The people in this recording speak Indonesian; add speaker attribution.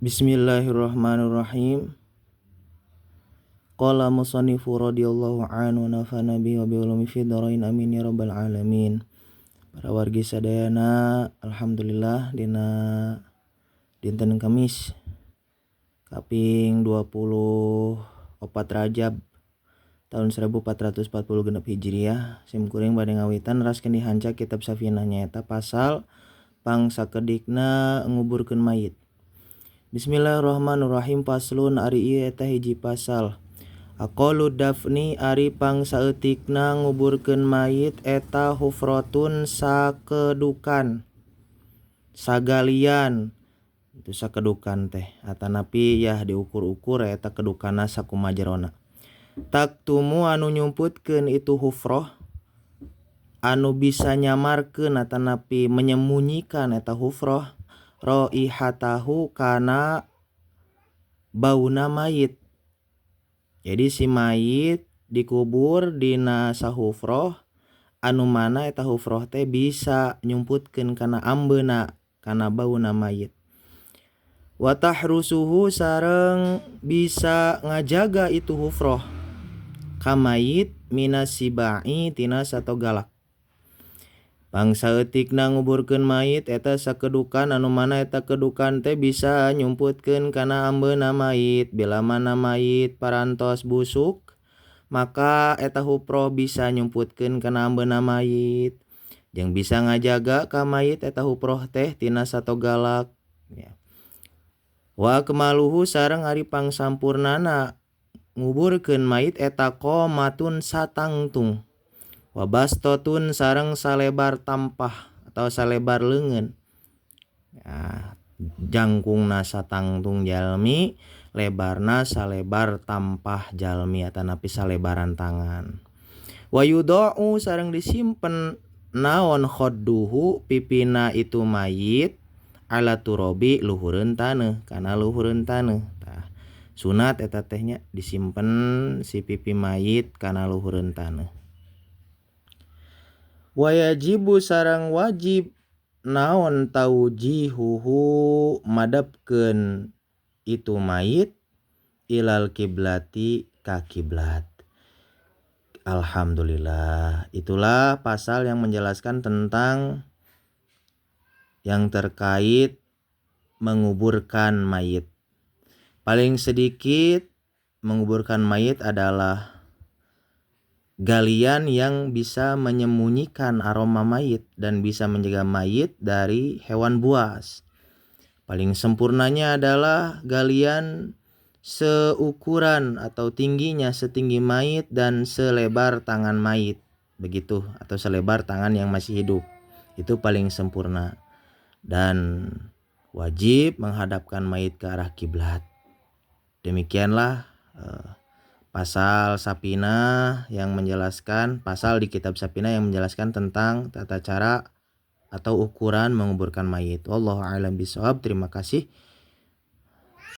Speaker 1: Bismillahirrahmanirrahim. Qala musannifu radhiyallahu anhu nafana bihi wa bi ulumi fid dharain amin ya rabbal alamin. Para wargi sadayana, alhamdulillah dina dinten Kamis kaping 24 Rajab tahun 1440 genep Hijriah. Sim kuring bade ngawitan raskeun dihanca kitab Safinah nyaeta pasal pangsakedikna nguburkeun mayit. Bismillahirrahmanirrahim. Paslun ari ieu eta hiji pasal. Aqalu dafni ari pangsaeutikna nguburkeun mayit eta hufratun sakedukan. Sagalian itu sakedukan teh atanapi yah diukur-ukur eta kedukana sakumaha jerona. Taktumu anu nyumputkeun itu hufroh anu bisa nyamarkeun atanapi menyembunyikan eta hufroh raihatahu kana bauna mayit. Jadi si mayit dikubur dina sahufroh anu mana eta hufroh teh bisa nyumputkeun kana ambeuna kana bauna mayit. Wa tahrusuhu sareng bisa ngajaga itu hufroh ka mayit minasibai tina satogalak. Pangsaeutikna nguburkeun mayit eta sakedukan anu mana eta kedukan teh bisa nyumputkeun kana ambeuna mayit. Bila mana mayit parantos busuk, maka eta hufroh bisa nyumputkeun kana ambeuna mayit. Jeung bisa ngajaga ka mayit eta hufroh teh tina satogalak. Ya. Wa kemaluhu sareng ari pangsampurnana nguburkeun mayit eta qomatun satangtung. Wabastotun sareng salebar tampah atau salebar leungeun. Ya, jangkungna satangtung jalmi, lebarna salebar tampah jalmi atanapi salebaran tangan. Wa yudau sareng disimpen naon khadduhu pipina itu mayit ala turobi luhureun taneuh kana luhureun taneuh. Tah, sunat eta teh nya disimpen si pipi mayit kana luhureun taneuh. Wayajibu sareng wajib naon taujihuhu madepkeun itu mayit ilal kiblati ka kiblat. Alhamdulillah, itulah pasal yang menjelaskan tentang yang terkait menguburkan mayit. Paling sedikit menguburkan mayit adalah galian yang bisa menyembunyikan aroma mayit dan bisa menjaga mayit dari hewan buas. Paling sempurnanya adalah galian seukuran atau tingginya setinggi mayit dan selebar tangan mayit. Begitu, atau selebar tangan yang masih hidup. Itu paling sempurna. Dan wajib menghadapkan mayit ke arah kiblat. Demikianlah pasal Sapinah yang menjelaskan, pasal di kitab Sapinah yang menjelaskan tentang tata cara atau ukuran menguburkan mayit. Wallahu a'lam bishawab. Terima kasih.